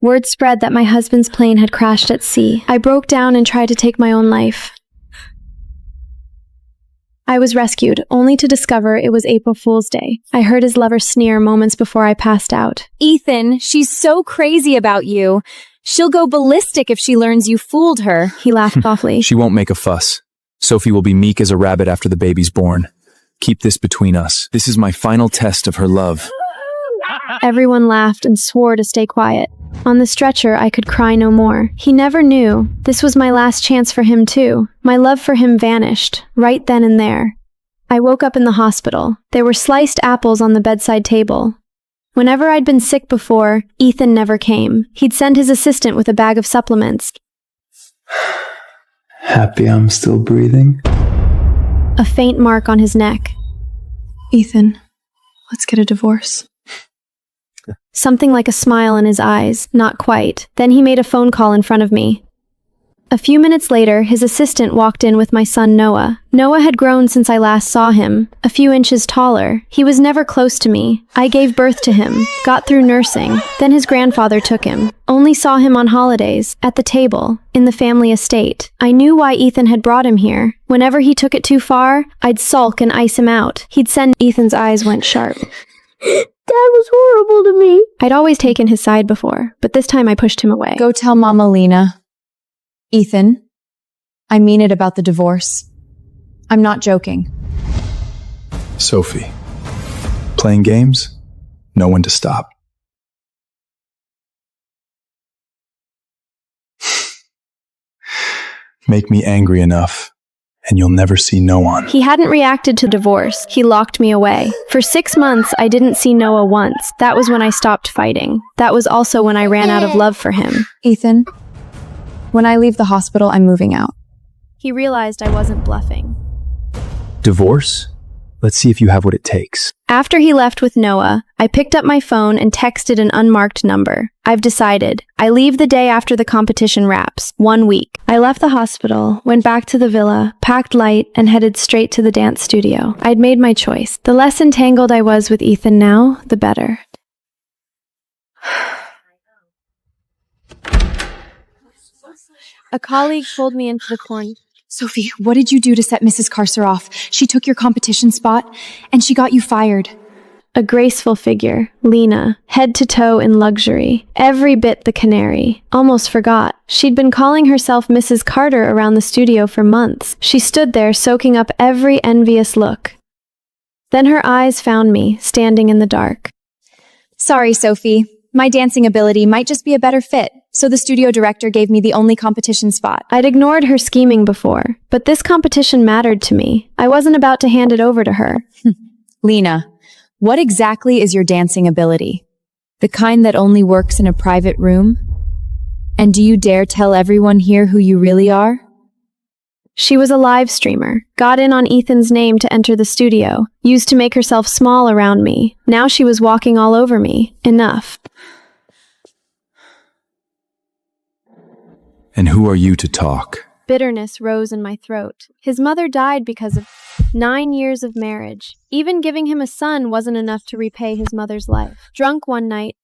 Word spread that my husband's plane had crashed at sea. I broke down and tried to take my own life. I was rescued, only to discover it was April Fool's Day. I heard his lover sneer moments before I passed out. Ethan, she's so crazy about you. She'll go ballistic if she learns you fooled her. He laughed softly. She won't make a fuss. Sophie will be meek as a rabbit after the baby's born. Keep this between us. This is my final test of her love. Everyone laughed and swore to stay quiet. On the stretcher, I could cry no more. He never knew. This was my last chance for him, too. My love for him vanished, right then and there. I woke up in the hospital. There were sliced apples on the bedside table. Whenever I'd been sick before, Ethan never came. He'd send his assistant with a bag of supplements. Happy I'm still breathing? A faint mark on his neck. Ethan, let's get a divorce. Something like a smile in his eyes, not quite. Then he made a phone call in front of me. A few minutes later, his assistant walked in with my son Noah. Noah had grown since I last saw him, a few inches taller. He was never close to me. I gave birth to him, got through nursing. Then his grandfather took him. Only saw him on holidays, at the table, in the family estate. I knew why Ethan had brought him here. Whenever he took it too far, I'd sulk and ice him out. He'd send— Ethan's eyes went sharp. Dad was horrible to me. I'd always taken his side before, but this time I pushed him away. Go tell Mama Lena. Ethan, I mean it about the divorce. I'm not joking. Sophie, playing games? Know when to stop. Make me angry enough, and you'll never see no one. He hadn't reacted to divorce. He locked me away. For 6 months, I didn't see Noah once. That was when I stopped fighting. That was also when I ran out of love for him. Ethan, when I leave the hospital, I'm moving out. He realized I wasn't bluffing. Divorce? Let's see if you have what it takes. After he left with Noah, I picked up my phone and texted an unmarked number. I've decided. I leave the day after the competition wraps, 1 week. I left the hospital, went back to the villa, packed light, and headed straight to the dance studio. I'd made my choice. The less entangled I was with Ethan now, the better. A colleague pulled me into the corner. Sophie, what did you do to set Mrs. Carcer off? She took your competition spot, and she got you fired. A graceful figure, Lena, head to toe in luxury. Every bit the canary. Almost forgot. She'd been calling herself Mrs. Carter around the studio for months. She stood there soaking up every envious look. Then her eyes found me, standing in the dark. Sorry, Sophie. My dancing ability might just be a better fit, so the studio director gave me the only competition spot. I'd ignored her scheming before, but this competition mattered to me. I wasn't about to hand it over to her. Lena, what exactly is your dancing ability? The kind that only works in a private room? And do you dare tell everyone here who you really are? She was a live streamer, got in on Ethan's name to enter the studio, used to make herself small around me. Now she was walking all over me. Enough. And who are you to talk? Bitterness rose in my throat. His mother died because of 9 years of marriage. Even giving him a son wasn't enough to repay his mother's life. Drunk one night.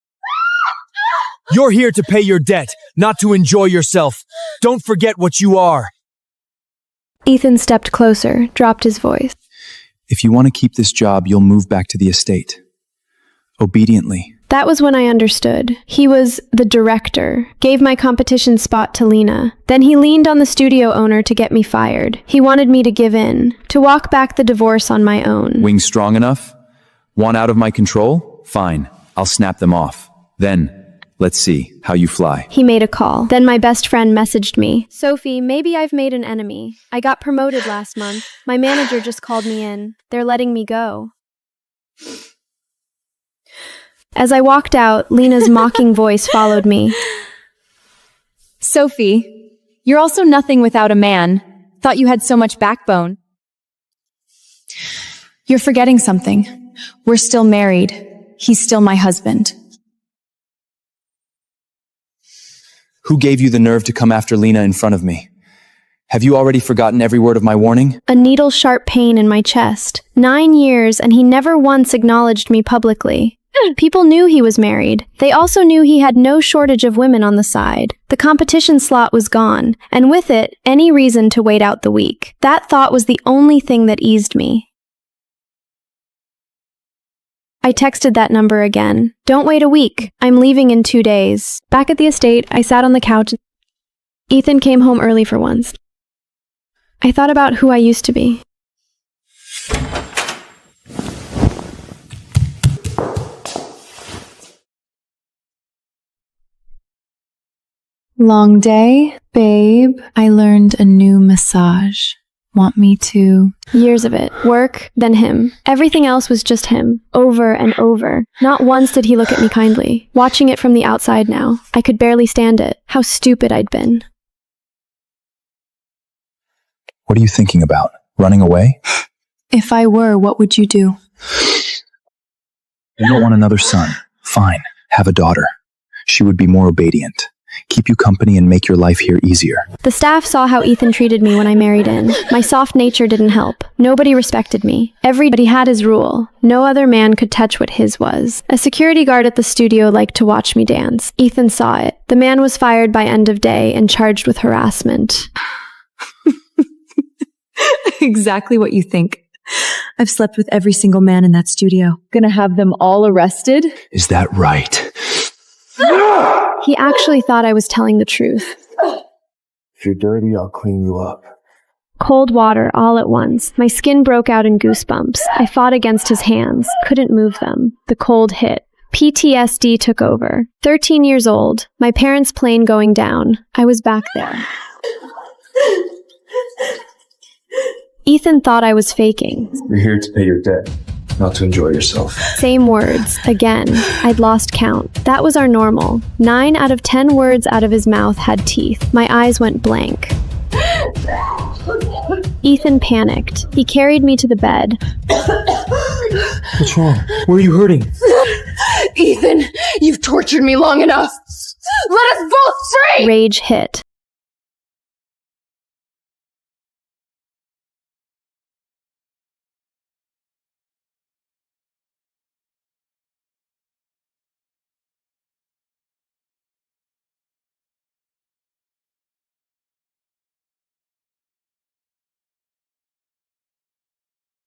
You're here to pay your debt, not to enjoy yourself. Don't forget what you are. Ethan stepped closer, dropped his voice. If you want to keep this job, you'll move back to the estate. Obediently. That was when I understood. He was the director, gave my competition spot to Lena. Then he leaned on the studio owner to get me fired. He wanted me to give in, to walk back the divorce on my own. Wings strong enough? Want out of my control? Fine, I'll snap them off. Then, let's see how you fly. He made a call. Then my best friend messaged me. Sophie, maybe I've made an enemy. I got promoted last month. My manager just called me in. They're letting me go. As I walked out, Lena's mocking voice followed me. Sophie, you're also nothing without a man. Thought you had so much backbone. You're forgetting something. We're still married. He's still my husband. Who gave you the nerve to come after Lena in front of me? Have you already forgotten every word of my warning? A needle-sharp pain in my chest. 9 years, and he never once acknowledged me publicly. People knew he was married. They also knew he had no shortage of women on the side. The competition slot was gone, and with it, any reason to wait out the week. That thought was the only thing that eased me. I texted that number again. Don't wait a week. I'm leaving in 2 days. Back at the estate, I sat on the couch. Ethan came home early for once. I thought about who I used to be. Long day, babe. I learned a new massage. Want me to? Years of it. Work, then him. Everything else was just him. Over and over. Not once did he look at me kindly. Watching it from the outside now, I could barely stand it. How stupid I'd been. What are you thinking about? Running away? If I were, what would you do? You don't want another son. Fine. Have a daughter. She would be more obedient. Keep you company and make your life here easier. The staff saw how Ethan treated me when I married in. My soft nature didn't help. Nobody respected me. Everybody had his rule. No other man could touch what his was. A security guard at the studio liked to watch me dance. Ethan saw it. The man was fired by end of day and charged with harassment. Exactly what you think. I've slept with every single man in that studio. Gonna have them all arrested? Is that right? He actually thought I was telling the truth. If you're dirty, I'll clean you up. Cold water all at once. My skin broke out in goosebumps. I fought against his hands, couldn't move them. The cold hit. PTSD took over. 13 years old, my parents' plane going down. I was back there. Ethan thought I was faking. You're here to pay your debt, not to enjoy yourself. Same words, again. I'd lost count. That was our normal. 9 out of 10 words out of his mouth had teeth. My eyes went blank. Ethan panicked. He carried me to the bed. What's wrong? Where are you hurting? Ethan, you've tortured me long enough. Let us both free! Rage hit.